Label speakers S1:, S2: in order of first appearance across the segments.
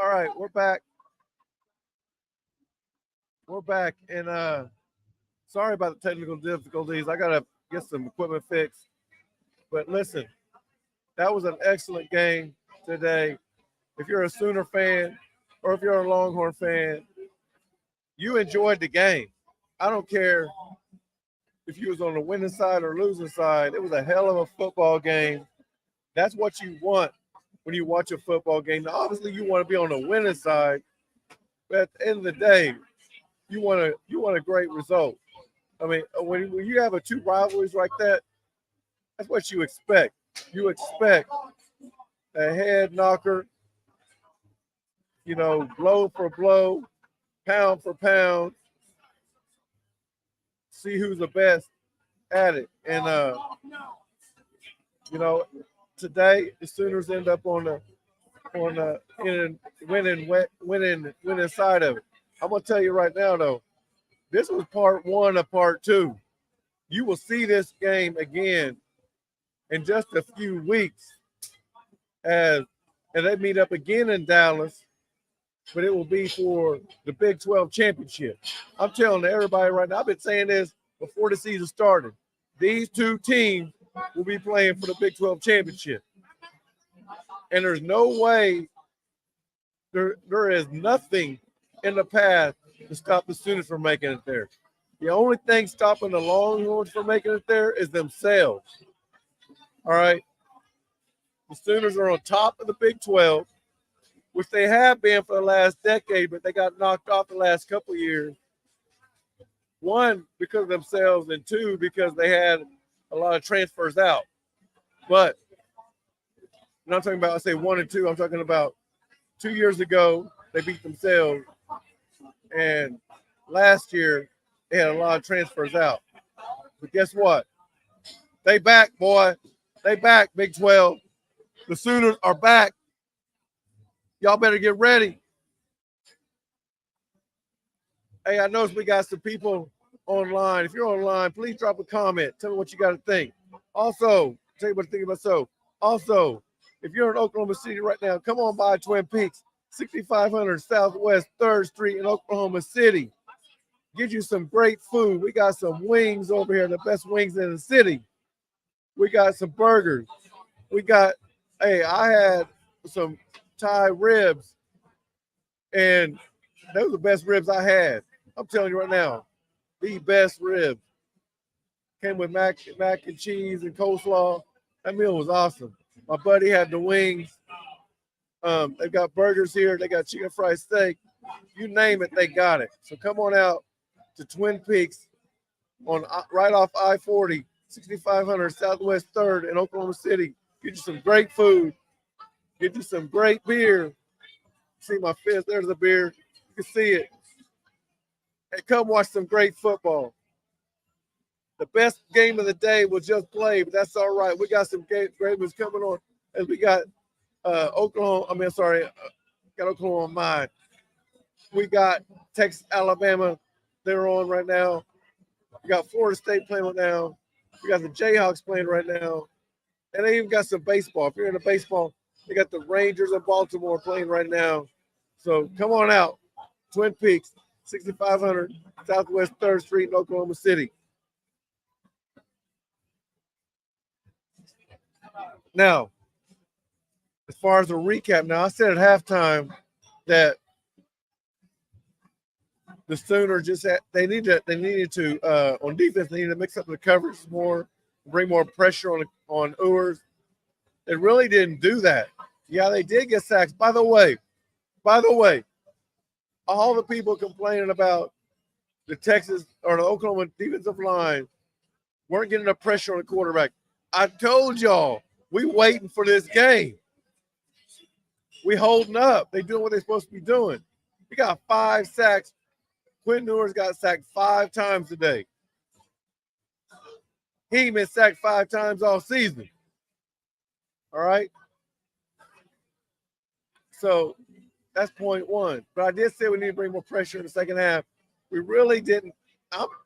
S1: All right, we're back. We're back, and sorry about the technical difficulties. I gotta get some equipment fixed. But listen, that was an excellent game today. If you're a Sooner fan or if you're a Longhorn fan, you enjoyed the game. I don't care if you was on the winning side or losing side. It was a hell of a football game. That's what you want when you watch a football game. Now, obviously, you want to be on the winning side, but at the end of the day, you want a great result. I mean, when you have a two rivalries like that, that's what you expect. You expect a head knocker, blow for blow, pound for pound, see who's the best at it. And you know, today the Sooners end up on the winning side of it. I'm gonna tell you right now though, this was part one of part two. You will see this game again in just a few weeks as and they meet up again in Dallas, but it will be for the Big 12 championship. I'm telling everybody right now, I've been saying this before the season started. These two teams will be playing for the Big 12 championship. And there's no way, there is nothing in the path to stop the Sooners from making it there. The only thing stopping the Longhorns from making it there is themselves. All right. The Sooners are on top of the Big 12, which they have been for the last decade, but they got knocked off the last couple of years. One, because of themselves, and two, because they had a lot of transfers out. But when I'm talking about, I say one and two, I'm talking about 2 years ago, they beat themselves. And last year, they had a lot of transfers out. But guess what? They back, boy. They back, Big 12. The Sooners are back. Y'all better get ready. Hey, I noticed we got some people online. If you're online, please drop a comment. Tell me what you got to think. Also, tell you what to think about. So, also, if you're in Oklahoma City right now, come on by Twin Peaks, 6500 Southwest 3rd Street in Oklahoma City. Get you some great food. We got some wings over here, the best wings in the city. We got some burgers. I had some Thai ribs, and those are the best ribs I had. I'm telling you right now, the best ribs. Came with mac and cheese and coleslaw. That meal was awesome. My buddy had the wings. They've got burgers here. They got chicken fried steak. You name it, they got it. So come on out to Twin Peaks on right off I-40, 6500 Southwest 3rd in Oklahoma City. Get you some great food. Get you some great beer. See my fist? There's the beer. You can see it. And come watch some great football. The best game of the day was just played, but that's all right. We got some great ones coming on as we got Oklahoma. Got Oklahoma on mine. We got Texas, Alabama. They're on right now. We got Florida State playing right now. We got the Jayhawks playing right now. And they even got some baseball. If you're into baseball, they got the Rangers of Baltimore playing right now. So come on out. Twin Peaks, 6500 Southwest 3rd Street in Oklahoma City. Now, as far as a recap, now I said at halftime that the Sooners they needed to on defense, they needed to mix up the coverage more, bring more pressure on Ewers. They really didn't do that. Yeah, they did get sacks. By the way, all the people complaining about the Texas or the Oklahoma defensive line weren't getting enough pressure on the quarterback. I told y'all, we waiting for this game. We holding up. They doing what they're supposed to be doing. We got 5 sacks. Quinn Ewers got sacked 5 times today. He ain't been sacked 5 times all season. All right. So that's point one. But I did say we need to bring more pressure in the second half. We really didn't.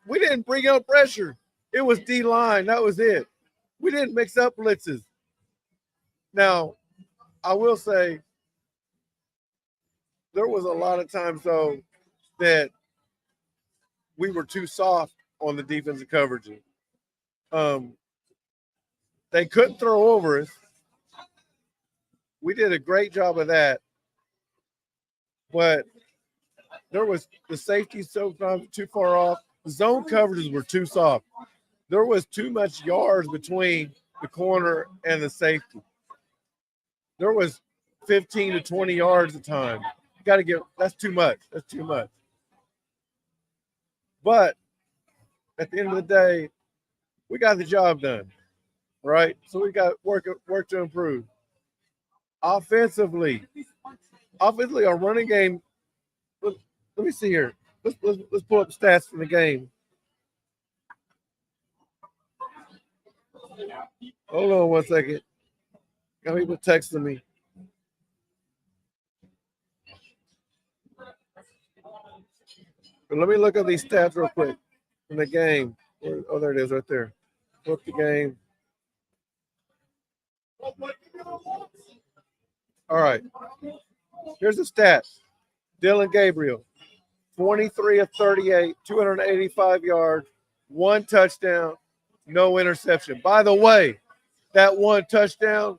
S1: We didn't bring up pressure. It was D-line. That was it. We didn't mix up blitzes. Now, I will say there was a lot of times though that we were too soft on the defensive coverage. They couldn't throw over us. We did a great job of that, but there was the safety sometimes too far off. The zone coverages were too soft. There was too much yards between the corner and the safety. There was 15 to 20 yards a time. Got to get, that's too much. That's too much. But at the end of the day, we got the job done, right? So we got work to improve. Offensively, our running game. Let me see here. Let's pull up the stats from the game. Hold on 1 second. Got people texting me. But let me look at these stats real quick from the game. Oh, there it is, right there. Look the game. All right. Here's the stats. Dylan Gabriel, 23 of 38, 285 yards, 1 touchdown, no interception. By the way, that 1 touchdown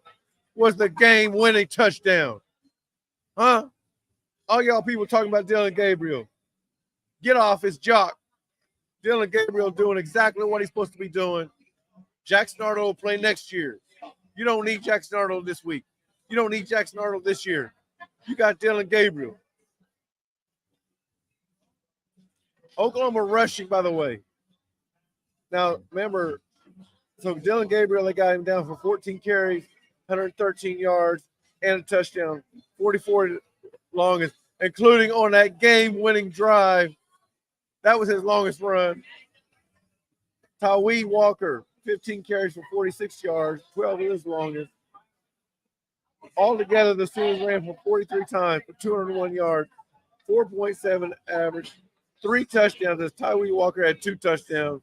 S1: was the game-winning touchdown. Huh? All y'all people talking about Dylan Gabriel. Get off his jock. Dylan Gabriel doing exactly what he's supposed to be doing. Jackson Arnold will play next year. You don't need Jackson Arnold this week. You don't need Jackson Arnold this year. You got Dylan Gabriel. Oklahoma rushing, by the way. Now, remember, so Dylan Gabriel, they got him down for 14 carries, 113 yards, and a touchdown, 44 longest, including on that game-winning drive. That was his longest run. Tawee Walker, 15 carries for 46 yards, 12 of his longest. Altogether, the Sooners ran for 43 times for 201 yards, 4.7 average, 3 touchdowns as Tawee Walker had 2 touchdowns.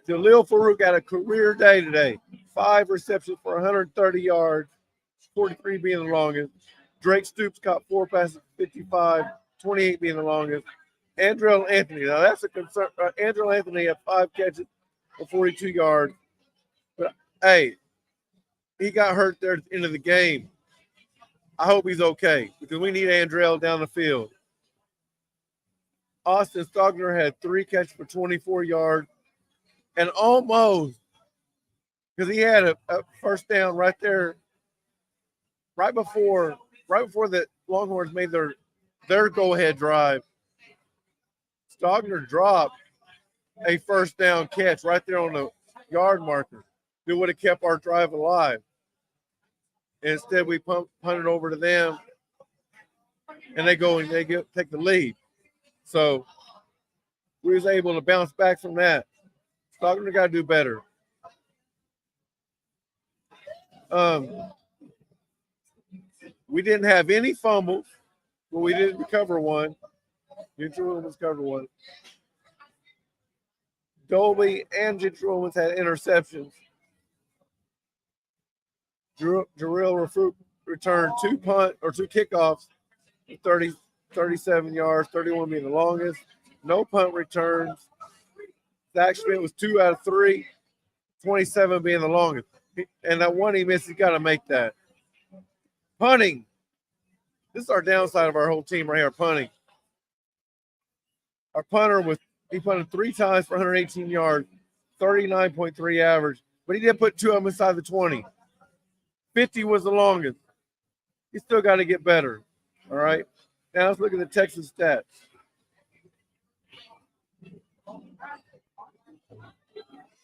S1: Jalil Farouk had a career day today. 5 receptions for 130 yards, 43 being the longest. Drake Stoops caught 4 passes for 55, 28 being the longest. Andrell Anthony, now that's a concern. Andrell Anthony had 5 catches for 42 yards. But, hey, he got hurt there at the end of the game. I hope he's okay because we need Andrell down the field. Austin Stogner had 3 catches for 24 yards and almost, because he had a first down right there, right before the Longhorns made their go-ahead drive. Stogner dropped a first down catch right there on the yard marker that would have kept our drive alive. And instead, we punted over to them, and they go and take the lead. So we was able to bounce back from that. Stogner got to do better. We didn't have any fumbles, but we didn't recover one. Gentry Williams covered one. Dolby and Gentry Williams had interceptions. Jarrell Rafuk returned 2 kickoffs, 37 yards, 31 being the longest. No punt returns. Zach Schmidt was 2 out of 3, 27 being the longest. And that one he missed, he's got to make that. Punting. This is our downside of our whole team right here, punting. Our punter he punted 3 times for 118 yards, 39.3 average, but he did put 2 of them inside the 20. 50 was the longest. He still got to get better. All right. Now let's look at the Texas stats.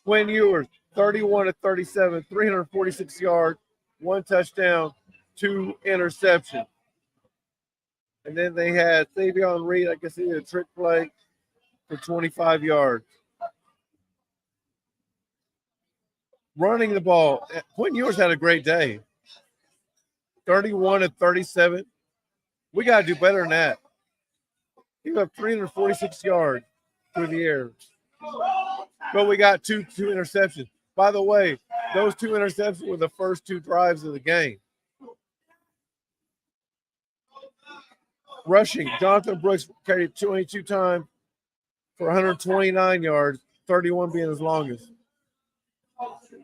S1: Quinn Ewers, 31 of 37, 346 yards, 1 touchdown, 2 interceptions. And then they had Savion Reed, I guess he did a trick play for 25 yards. Running the ball, Quinn Ewers had a great day. 31 of 37. We got to do better than that. He got 346 yards through the air. But we got two interceptions. By the way, those 2 interceptions were the first 2 drives of the game. Rushing, Jonathan Brooks carried 22 times for 129 yards, 31 being his longest.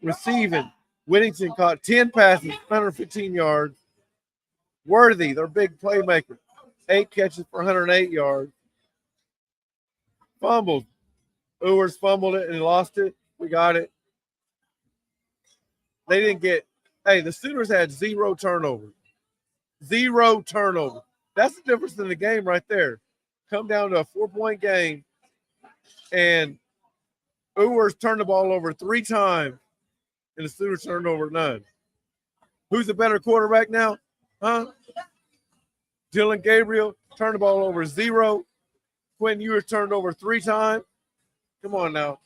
S1: Receiving, Whittington caught 10 passes, 115 yards. Worthy, their big playmaker, 8 catches for 108 yards. Fumbled. Ewers fumbled it and lost it. We got it. They didn't get, the Sooners had 0 turnovers. 0 turnovers. That's the difference in the game right there. Come down to a 4-point game, and Ewers turned the ball over 3 times, and the Sooners turned over none. Who's the better quarterback now? Huh? Dylan Gabriel turned the ball over 0. Quentin Ewers turned over 3 times. Come on now.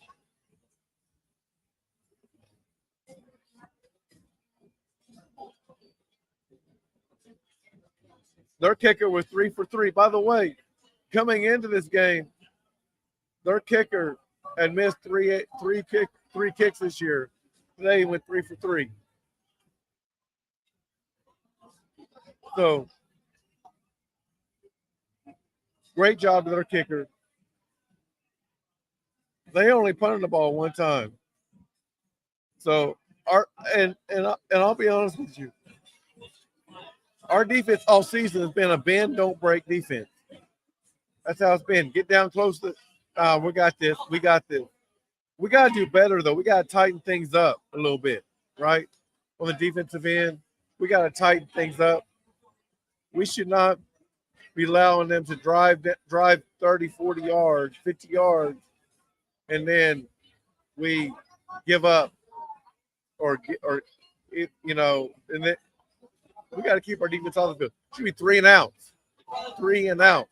S1: Their kicker was 3 for 3. By the way, coming into this game, their kicker had missed three kicks this year. Today he went 3 for 3. So great job to their kicker. They only punted the ball 1 time. So and I'll be honest with you. Our defense all season has been a bend, don't break defense. That's how it's been. Get down close to we got this. We got this. We got to do better, though. We got to tighten things up a little bit, right? On the defensive end, we got to tighten things up. We should not be allowing them to drive 30, 40 yards, 50 yards, and then we give up and then we got to keep our defense on the field. It should be 3 and out. 3 and out.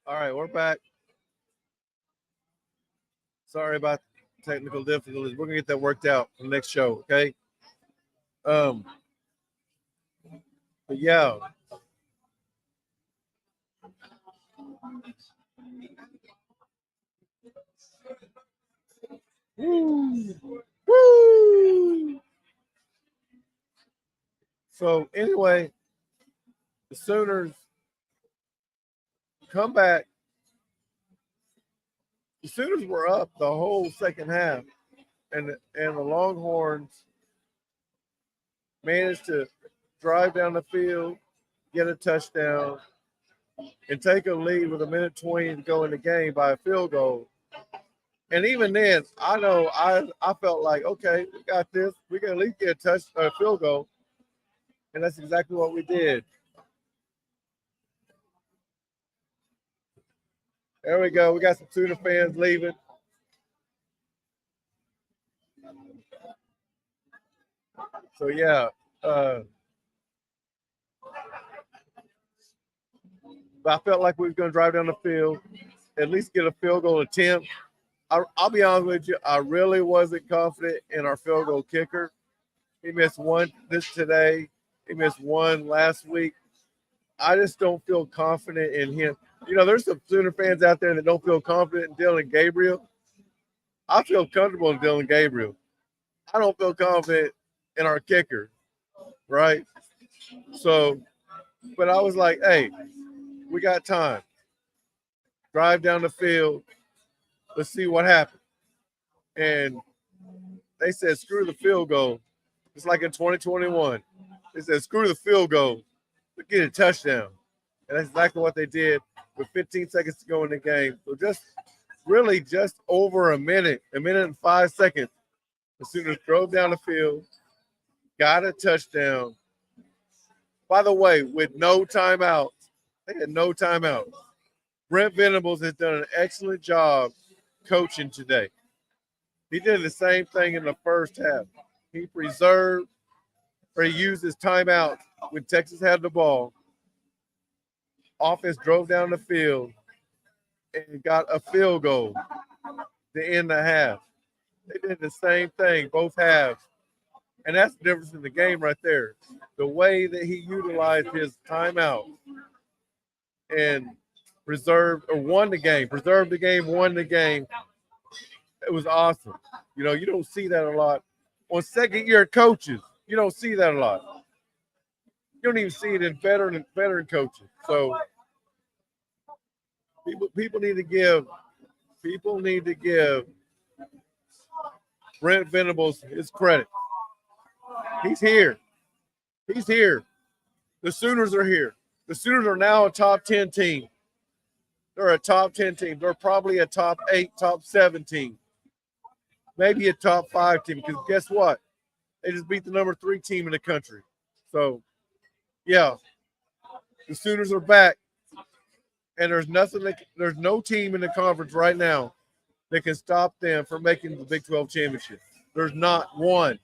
S1: All right, we're back. Sorry about technical difficulties. We're gonna get that worked out for the next show, okay? But yeah. Woo! Woo! So anyway, the Sooners come back. The Sooners were up the whole second half, and the Longhorns managed to drive down the field, get a touchdown, and take a lead with 1:20 to go in the game by a field goal. And even then, I know I felt like, okay, we got this. We can at least get a field goal. And that's exactly what we did. There we go. We got some Sooner fans leaving. So yeah, but I felt like we were going to drive down the field, at least get a field goal attempt. I'll be honest with you, I really wasn't confident in our field goal kicker. He missed one today. He missed one last week. I just don't feel confident in him. You know, there's some Sooner fans out there that don't feel confident in Dylan Gabriel. I feel comfortable in Dylan Gabriel. I don't feel confident in our kicker, right? So, but I was like, hey, we got time. Drive down the field. Let's see what happens. And they said, screw the field goal. It's like in 2021. They said, screw the field goal. We get a touchdown. And that's exactly what they did with 15 seconds to go in the game. So just over a minute and 5 seconds, the Sooners drove down the field, got a touchdown. By the way, with no timeouts. They had no timeouts. Brent Venables has done an excellent job coaching today. He did the same thing in the first half. He preserved or he used his timeout when Texas had the ball. Offense drove down the field and got a field goal to end the half. They did the same thing both halves. And that's the difference in the game right there. The way that he utilized his timeout and preserved the game, won the game. It was awesome. You know, you don't see that a lot. On second year coaches, you don't see that a lot. You don't even see it in veteran coaches. So people need to give Brent Venables his credit. He's here. The Sooners are here. The Sooners are now a top 10 team. They're a top 10 team. They're probably a top 8, top 7 team. Maybe a top 5 team, because guess what? They just beat the number 3 team in the country. So, yeah, the Sooners are back, and there's no team in the conference right now that can stop them from making the Big 12 championship. There's not one.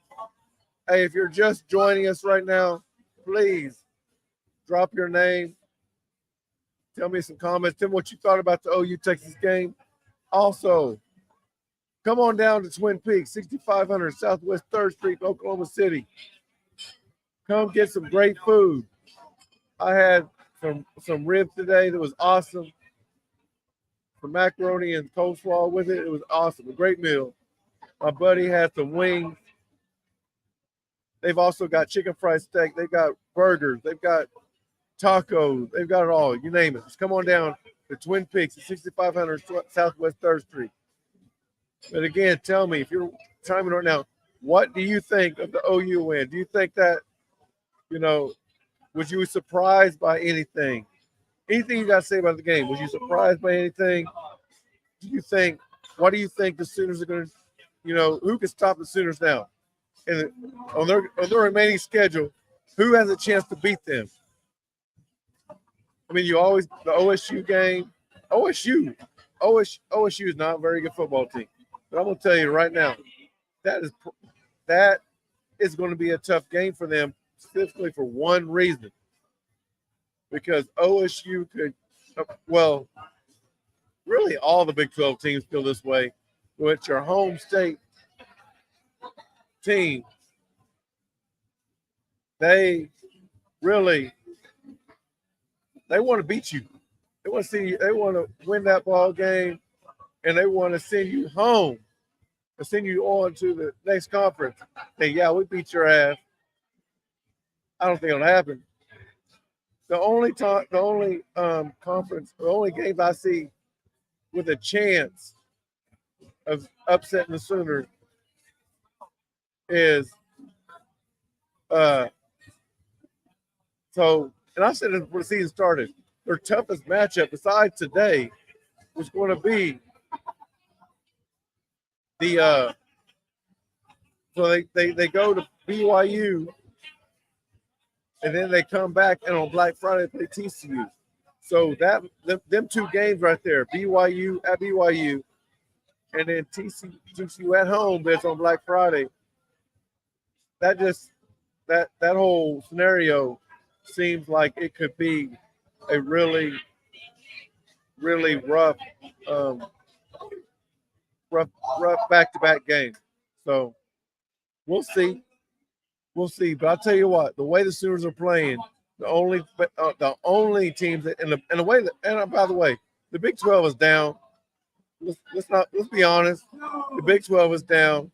S1: Hey, if you're just joining us right now, please drop your name. Tell me some comments. Tell me what you thought about the OU Texas game. Also, come on down to Twin Peaks, 6500 Southwest 3rd Street, Oklahoma City. Come get some great food. I had some ribs today that was awesome. Some macaroni and coleslaw with it. It was awesome. A great meal. My buddy had some wings. They've also got chicken fried steak. They've got burgers. They've got tacos. They've got it all. You name it. Just come on down to Twin Peaks at 6500 Southwest 3rd Street. But again, tell me, if you're chiming right now, what do you think of the OU win? Do you think that, was you surprised by anything? Anything you got to say about the game? Was you surprised by anything? What do you think the Sooners are going to, who can stop the Sooners now? And on their remaining schedule, who has a chance to beat them? I mean, the OSU game, OSU is not a very good football team. But I'm going to tell you right now, that is going to be a tough game for them, specifically for one reason. Because OSU could, really all the Big 12 teams feel this way. With your home state team, they want to beat you. They want to see you. They want to win that ball game, and they want to send you home, and send you on to the next conference. Say, yeah, we beat your ass. I don't think it'll happen. The only games I see with a chance of upsetting the Sooners is and I said it before the season started, their toughest matchup besides today was going to be the so they go to BYU, and then they come back, and on Black Friday they play TCU. So them 2 games right there, BYU at BYU, and then TCU at home, but it's on Black Friday. That just that whole scenario seems like it could be a really rough, um, rough back-to-back game. So we'll see. We'll see. But I'll tell you what, the way the Sooners are playing, the only teams that in the way that, and by the way, the Big 12 is down. Let's be honest. The Big 12 is down.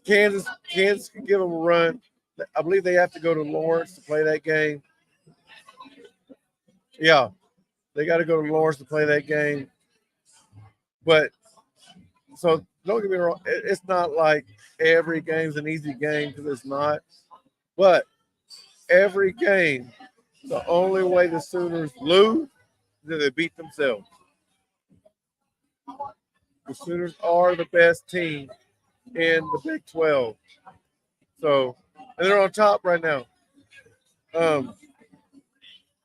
S1: Kansas can give them a run. I believe they have to go to Lawrence to play that game. Yeah, they got to go to Lawrence to play that game. But so don't get me wrong, it's not like every game's an easy game because it's not. But every game, the only way the Sooners lose is if they beat themselves. The Sooners are the best team in the Big 12. So, and they're on top right now.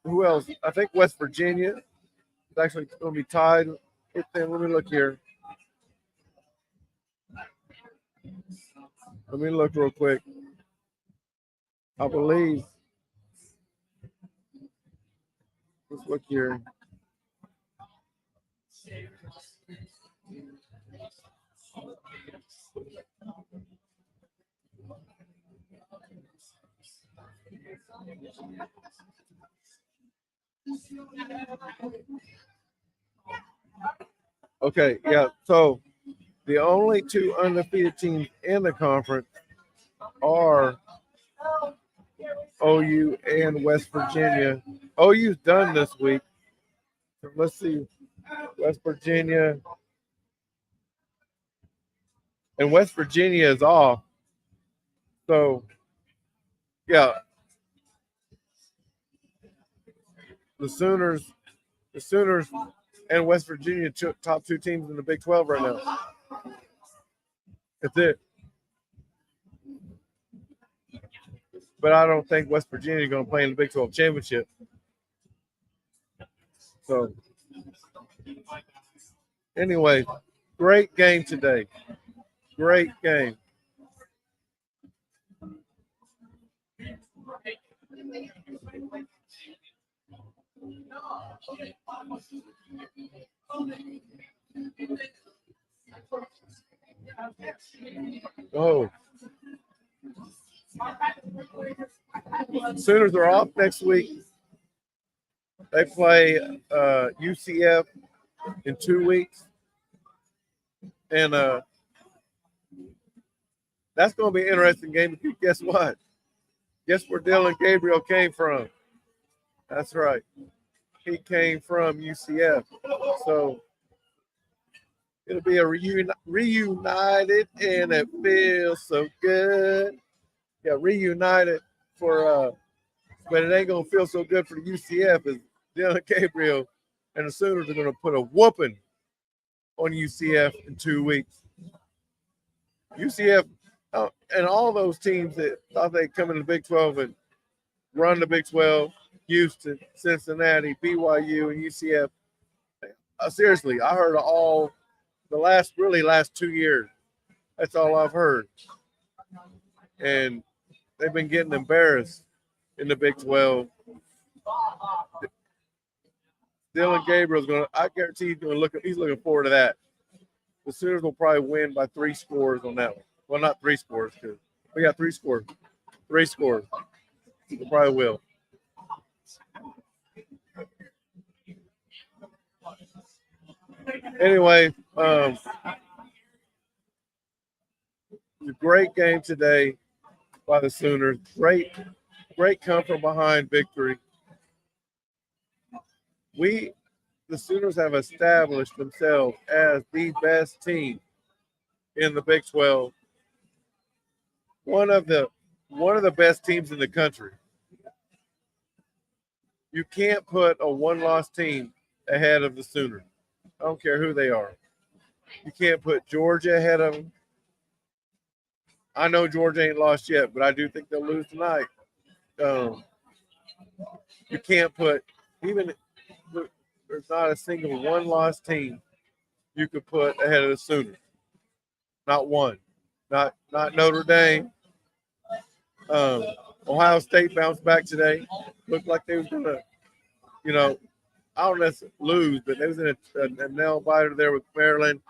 S1: Who else? I think West Virginia is actually going to be tied. Let me look here. Let me look real quick. I believe. Let's look here. Okay, yeah. So the only two undefeated teams in the conference are OU and West Virginia. OU's done this week. So let's see. West Virginia. And West Virginia is off. So, yeah. The Sooners and West Virginia top two teams in the Big 12 right now. That's it. But I don't think West Virginia is going to play in the Big 12 championship. So, anyway, great game today. Great game. Oh. Sooners are off next week. They play UCF in 2 weeks. And that's going to be an interesting game because guess what? Guess where Dylan Gabriel came from? That's right. He came from UCF. So it'll be a reunited, and it feels so good. Yeah, reunited for but it ain't gonna feel so good for the UCF as Dylan Gabriel and the Sooners are gonna put a whooping on UCF in 2 weeks. UCF and all those teams that thought they'd come in the Big 12 and run the Big 12, Houston, Cincinnati, BYU, and UCF. Seriously, I heard all the last 2 years. That's all I've heard. And they've been getting embarrassed in the Big 12. Dylan Gabriel's I guarantee he's looking forward to that. The Sooners will probably win by 3 scores on that one. Well, not 3 scores, because we got 3 scores. 3 scores. We probably will. Anyway, a great game today by the Sooners. Great come from behind victory. The Sooners have established themselves as the best team in the Big 12. One of the best teams in the country. You can't put a one-loss team ahead of the Sooners. I don't care who they are. You can't put Georgia ahead of them. I know Georgia ain't lost yet, but I do think they'll lose tonight. You can't put there's not a single one-loss team you could put ahead of the Sooners. Not one. Not Notre Dame. Um, Ohio State bounced back today. Looked like they was gonna, you know, I don't know if lose, but they was in a nail biter there with Maryland.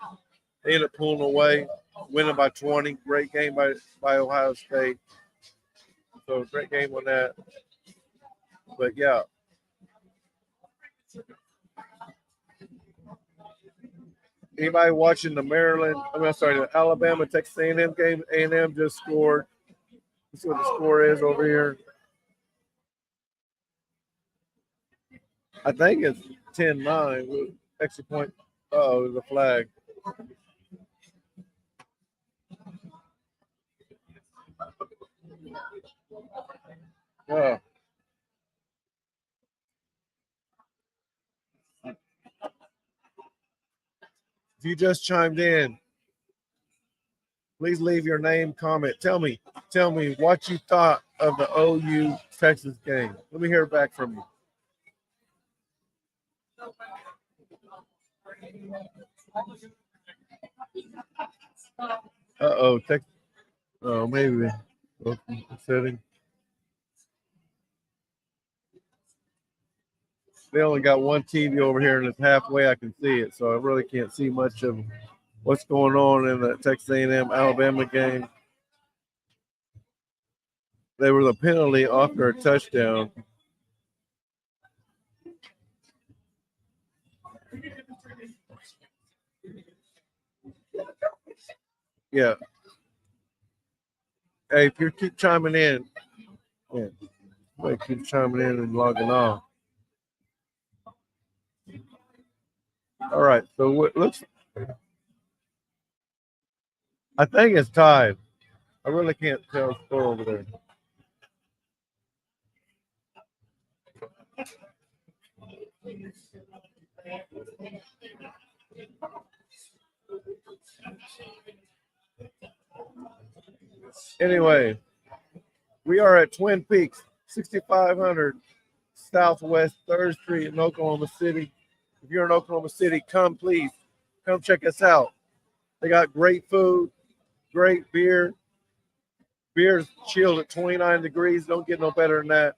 S1: They ended up pulling away, winning by 20. Great game by Ohio State. So great game on that. But yeah. Anybody watching the the Alabama Texas A&M game? A&M just scored. Let's see what the score is over here. I think it's 10-9 extra point. Oh, it was a flag. Oh. If you just chimed in, please leave your name, comment. Tell me what you thought of the OU Texas game. Let me hear back from you. Uh-oh, Texas. Oh, maybe. Setting. They only got one TV over here, and it's halfway I can see it, so I really can't see much of what's going on in the Texas A&M Alabama game. They were the penalty off their touchdown. Yeah. Hey, if you keep chiming in, yeah, keep chiming in and logging off. All right. So it looks. I think it's tied. I really can't tell the score over there. Anyway, we are at Twin Peaks, 6500 Southwest 3rd Street in Oklahoma City. If you're in Oklahoma City, please come check us out. They got great food, great beer. Beer's chilled at 29 degrees. Don't get no better than that.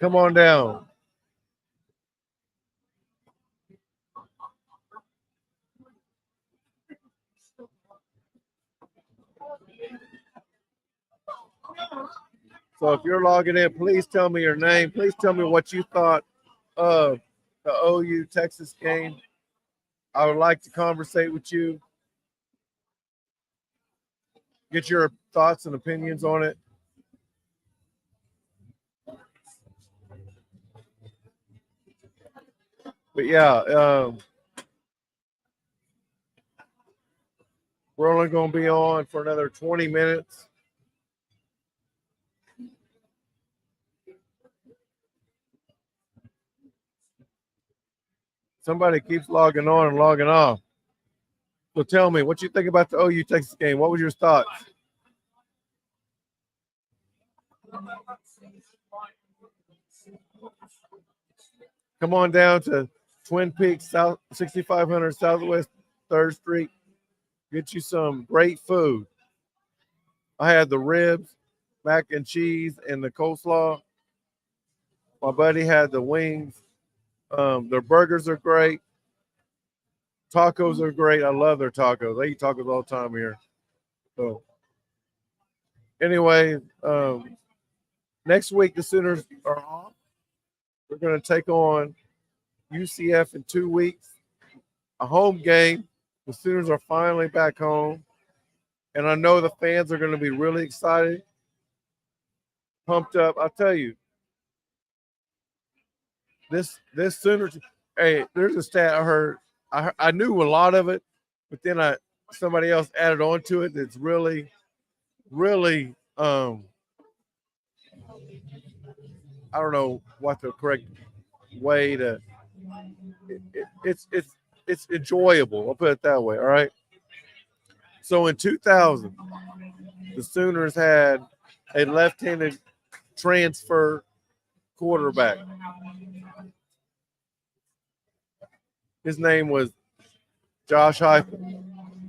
S1: Come on down. So if you're logging in, please tell me your name. Please tell me what you thought of the OU Texas game. I would like to conversate with you, get your thoughts and opinions on it. But yeah, we're only going to be on for another 20 minutes. Somebody keeps logging on and logging off. So tell me, what you think about the OU Texas game? What was your thoughts? Come on down to Twin Peaks, South 6500 Southwest 3rd Street. Get you some great food. I had the ribs, mac and cheese, and the coleslaw. My buddy had the wings. Their burgers are great. Tacos are great. I love their tacos. I eat tacos all the time here. So, anyway, next week the Sooners are off. We're going to take on UCF in 2 weeks. A home game. The Sooners are finally back home. And I know the fans are going to be really excited, pumped up. I'll tell you, this Sooners. Hey, there's a stat I heard. I knew a lot of it, but then somebody else added on to it. That's really, really. I don't know what the correct way to. It's enjoyable. I'll put it that way. All right. So in 2000, the Sooners had a left-handed transfer quarterback. His name was Josh Heupel,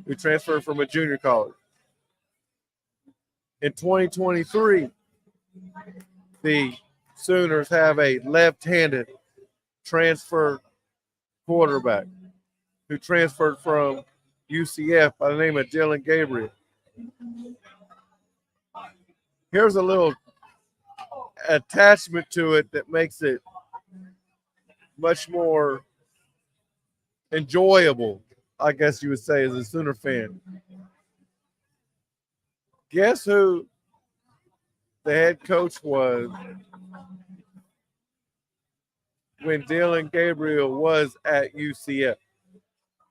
S1: who transferred from a junior college. In 2023, the Sooners have a left-handed transfer quarterback who transferred from UCF by the name of Dylan Gabriel. Here's a little attachment to it that makes it much more enjoyable, I guess you would say, as a Sooner fan. Guess who the head coach was when Dylan Gabriel was at UCF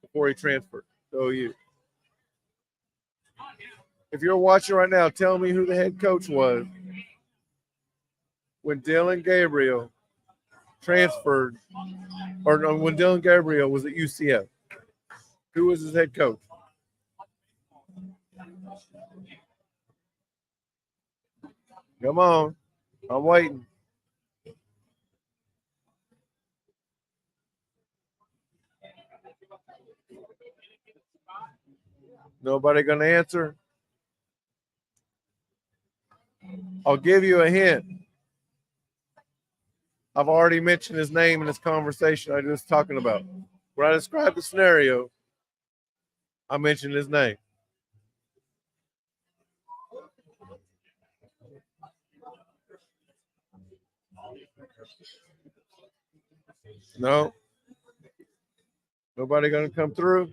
S1: before he transferred to OU? If you're watching right now, tell me who the head coach was when Dylan Gabriel transferred, or no, when Dylan Gabriel was at UCF. Who was his head coach? Come on. I'm waiting. Nobody going to answer? I'll give you a hint. I've already mentioned his name in this conversation I was talking about. When I described the scenario, I mentioned his name. No. Nobody going to come through?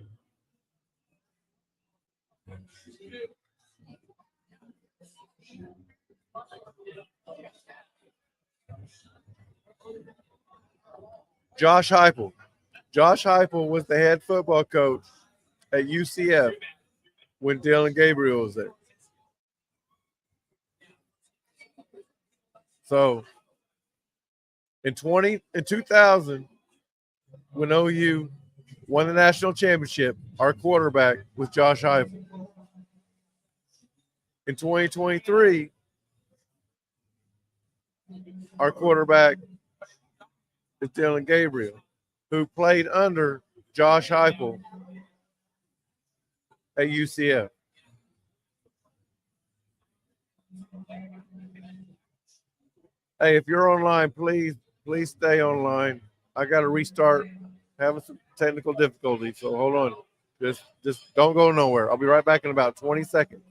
S1: Josh Heupel. Josh Heupel was the head football coach at UCF when Dylan Gabriel was there. So in 2000, when OU won the national championship, our quarterback was Josh Heupel. In 2023, our quarterback is Dylan Gabriel, who played under Josh Heupel at UCF. Hey, if you're online, please stay online. I got to restart, having some technical difficulties, so hold on. Just don't go nowhere. I'll be right back in about 20 seconds.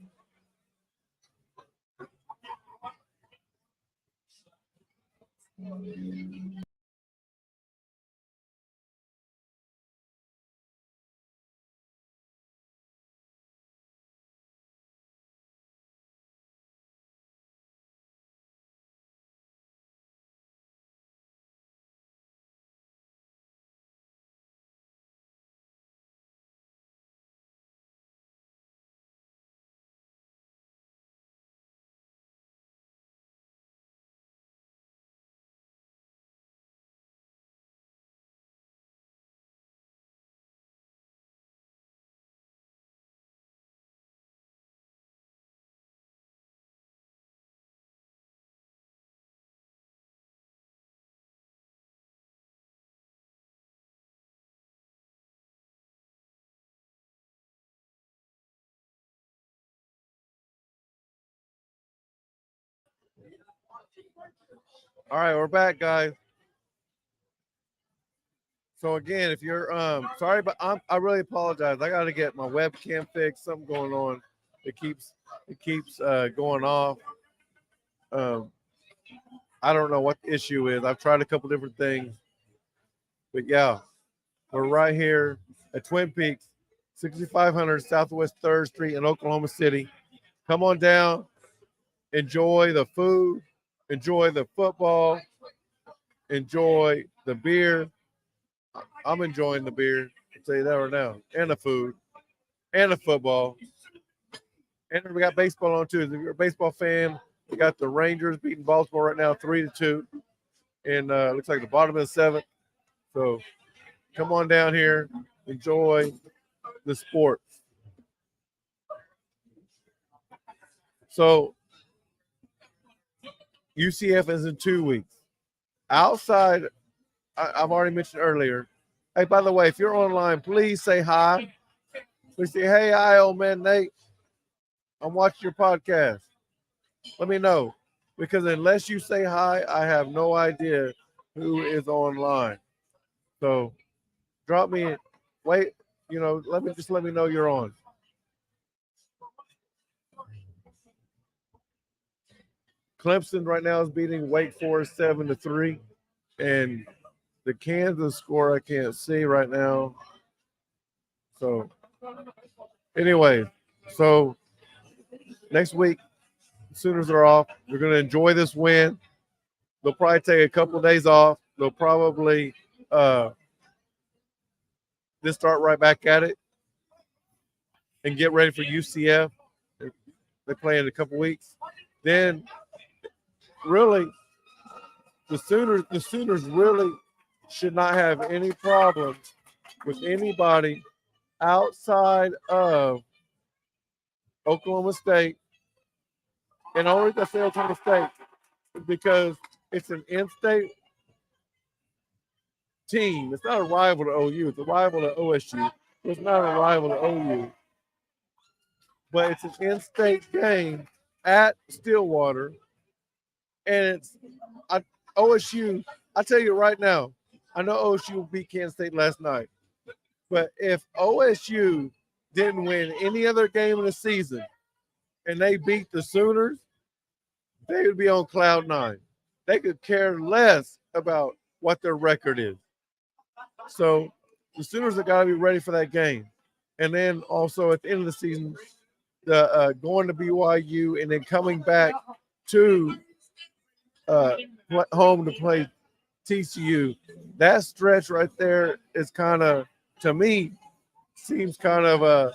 S1: All right, we're back, guys. So again, if you're sorry, but I really apologize. I got to get my webcam fixed. Something going on. It keeps going off. I don't know what the issue is. I've tried a couple different things, but yeah, we're right here at Twin Peaks, 6500 Southwest 3rd Street in Oklahoma City. Come on down, enjoy the food, enjoy the football, enjoy the beer. I'm enjoying the beer. I'll tell you that right now, and the food, and the football, and we got baseball on too. If you're a baseball fan, we got the Rangers beating Baltimore right now, 3-2, and looks like the bottom of the 7th. So come on down here, enjoy the sport. So UCF is in 2 weeks. Outside, I've already mentioned earlier. Hey, by the way, if you're online, please say hi. Please say, hey, hi, old man Nate. I'm watching your podcast. Let me know. Because unless you say hi, I have no idea who is online. So drop me, wait, let me know you're on. Clemson right now is beating Wake Forest 7-3. And the Kansas score I can't see right now. So anyway, so next week, Sooners are off. They're going to enjoy this win. They'll probably take a couple of days off. They'll probably just start right back at it and get ready for UCF. They play in a couple weeks. Then, really, the Sooners really should not have any problems with anybody outside of Oklahoma State. And only reason I say Oklahoma State is because it's an in-state team. It's not a rival to OU. It's a rival to OSU. It's not a rival to OU. But it's an in-state game at Stillwater. And it's OSU. I tell you right now, I know OSU beat Kansas State last night. But if OSU didn't win any other game of the season and they beat the Sooners, they would be on cloud nine. They could care less about what their record is. So the Sooners have got to be ready for that game. And then also at the end of the season, the going to BYU and then coming back to home to play TCU. That stretch right there is kind of, to me, seems kind of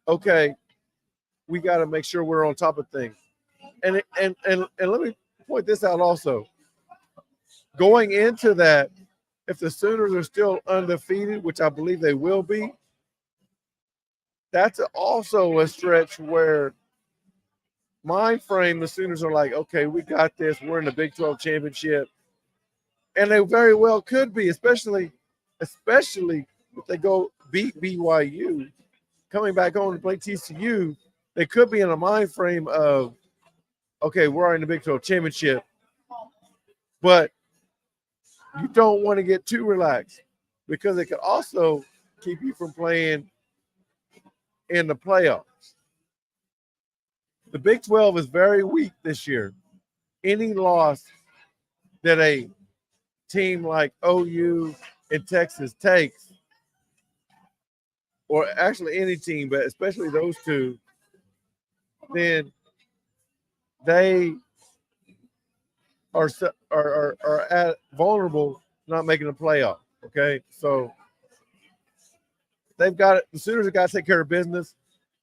S1: okay. We got to make sure we're on top of things. And let me point this out also. Going into that, if the Sooners are still undefeated, which I believe they will be, that's also a stretch where mind frame, the Sooners are like, okay, we got this. We're in the Big 12 championship. And they very well could be, especially if they go beat BYU, coming back home to play TCU, they could be in a mind frame of, okay, we're in the Big 12 championship. But you don't want to get too relaxed because it could also keep you from playing in the playoffs. The Big 12 is very weak this year. Any loss that a team like OU and Texas takes, or actually any team, but especially those two, then they are at vulnerable to not making the playoff. Okay, so they've got it. The Sooners have got to take care of business.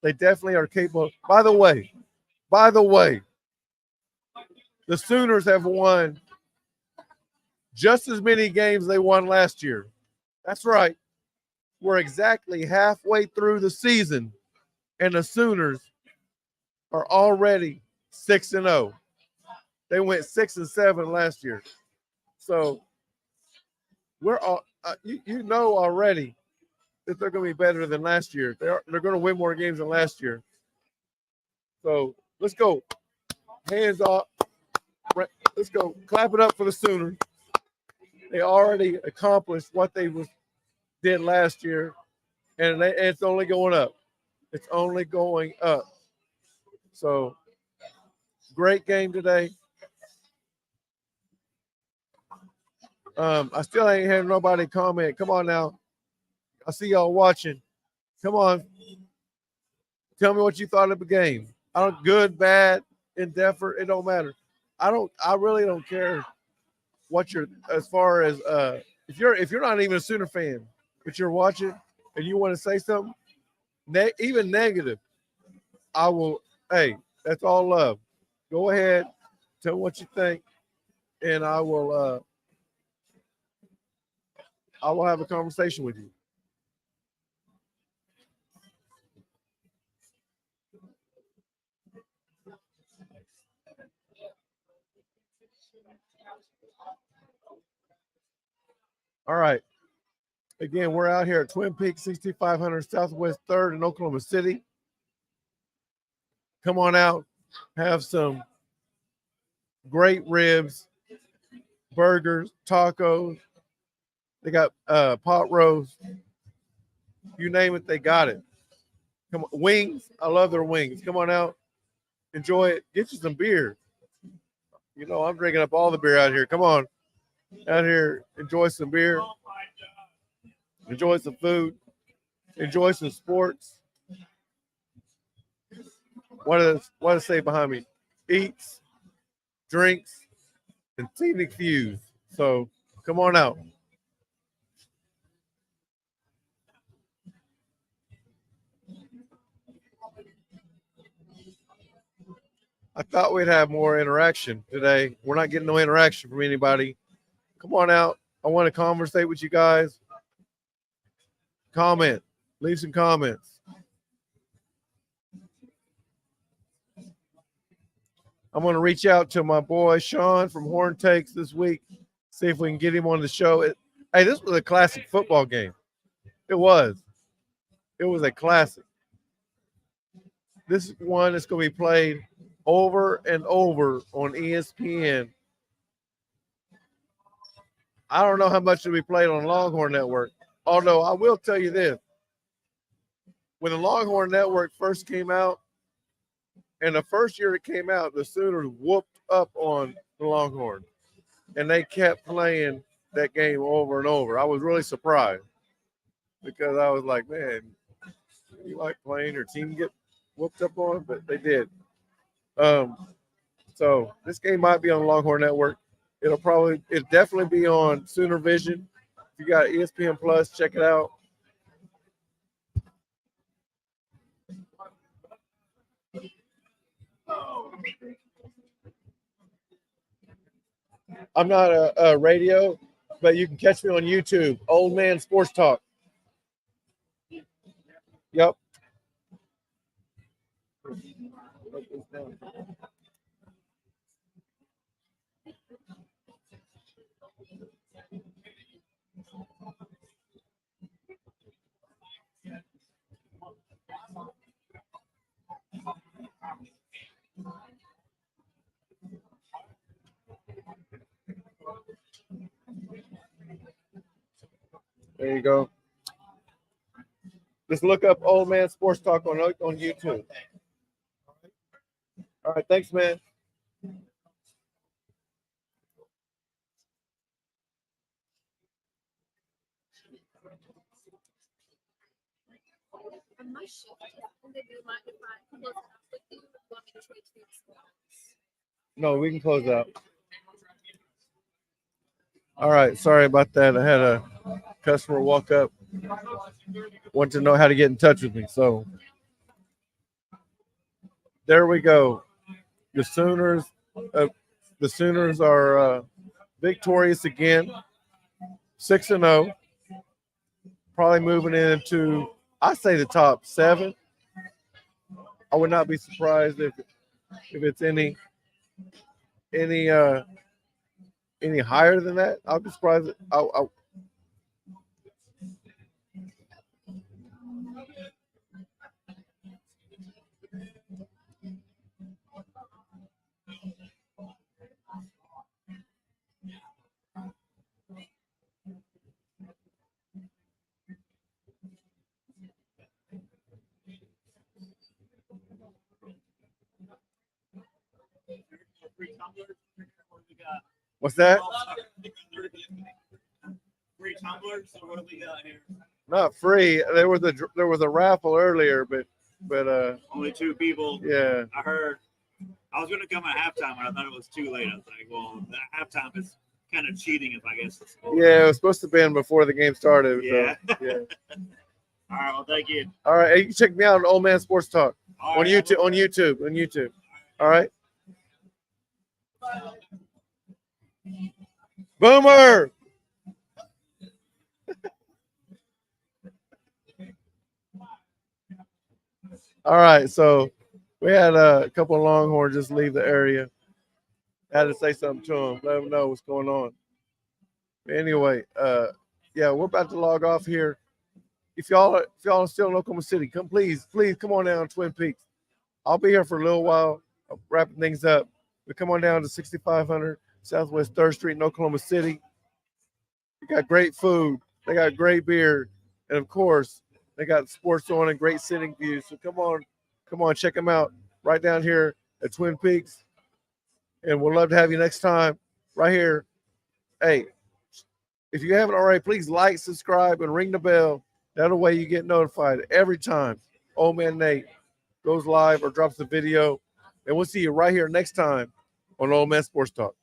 S1: They definitely are capable. By the way, the Sooners have won just as many games they won last year. That's right. We're exactly halfway through the season, and the Sooners are already 6-0. They went 6-7 last year. So we're all you know already that they're going to be better than last year. They're going to win more games than last year. So let's go. Hands off. Let's go. Clap it up for the Sooners. They already accomplished what they did last year, and it's only going up. It's only going up. So great game today. I still ain't had nobody comment. Come on now. I see y'all watching. Come on. Tell me what you thought of the game. I don't good, bad, indifferent. It don't matter. I really don't care what you're as far as if you're not even a Sooner fan, but you're watching and you want to say something, even negative, I will. Hey, that's all love. Go ahead, tell me what you think, and I will have a conversation with you. All right. Again, we're out here at Twin Peaks, 6500 Southwest 3rd in Oklahoma City. Come on out. have some great ribs, burgers, tacos. They got pot roast. You name it, they got it. Come on, wings. I love their wings. Come on out, enjoy it. Get you some beer. You know, I'm drinking up all the beer out here. Come on, out here, enjoy some beer, enjoy some food, enjoy some sports. What does it say behind me? Eats, drinks, and scenic views. So come on out. I thought we'd have more interaction today. We're not getting no interaction from anybody. Come on out. I want to conversate with you guys. Comment. Leave some comments. I'm going to reach out to my boy Sean from Horn Takes this week. See if we can get him on the show. Hey, this was a classic football game. It was. It was a classic. This one is going to be played over and over on ESPN. I don't know how much it'll be played on Longhorn Network. Although I will tell you this. When the Longhorn Network first came out, and the first year it came out, the Sooners whooped up on the Longhorn. And they kept playing that game over and over. I was really surprised because I was like, man, you like playing your team get whooped up on? But they did. So this game might be on Longhorn Network. It'll definitely be on Sooner Vision. If you got ESPN Plus, check it out. I'm not a radio, but you can catch me on YouTube. Old Man Sports Talk. Yep. There you go. Just look up Old Man Sports Talk on YouTube. All right, thanks, man. No, we can close out. All right, sorry about that. I had a customer walk up, want to know how to get in touch with me. So there we go. The Sooners, are victorious again, 6-0. Probably moving into, I say, the top 7. I would not be surprised if it's any higher than that. I'll be surprised. What's that?
S2: Free tumblers. So what do we got here?
S1: Not free. There was a raffle earlier, but
S2: only 2 people.
S1: Yeah.
S2: I heard. I was going to come at halftime, but I thought it was too late. I was like, well, that halftime is kind of cheating, if I guess.
S1: Yeah, it was supposed to have been before the game started.
S2: Yeah.
S1: So, yeah.
S2: All right. Well, thank you.
S1: All right. Hey, you can check me out on Old Man Sports Talk on YouTube. On YouTube. All right. Boomer. All right, so we had a couple of Longhorns just leave the area. Had to say something to them, let them know what's going on. Anyway, yeah, we're about to log off here. If y'all are still in Oklahoma City, please come on down to Twin Peaks. I'll be here for a little while. wrapping things up. We come on down to 6500 Southwest 3rd Street in Oklahoma City. We got great food. They got great beer. And, of course, they got sports on and great sitting views. So come on, check them out right down here at Twin Peaks. And we'll love to have you next time right here. Hey, if you haven't already, please like, subscribe, and ring the bell. That way you get notified every time Old Man Nate goes live or drops a video. And we'll see you right here next time on Old Man Sports Talk.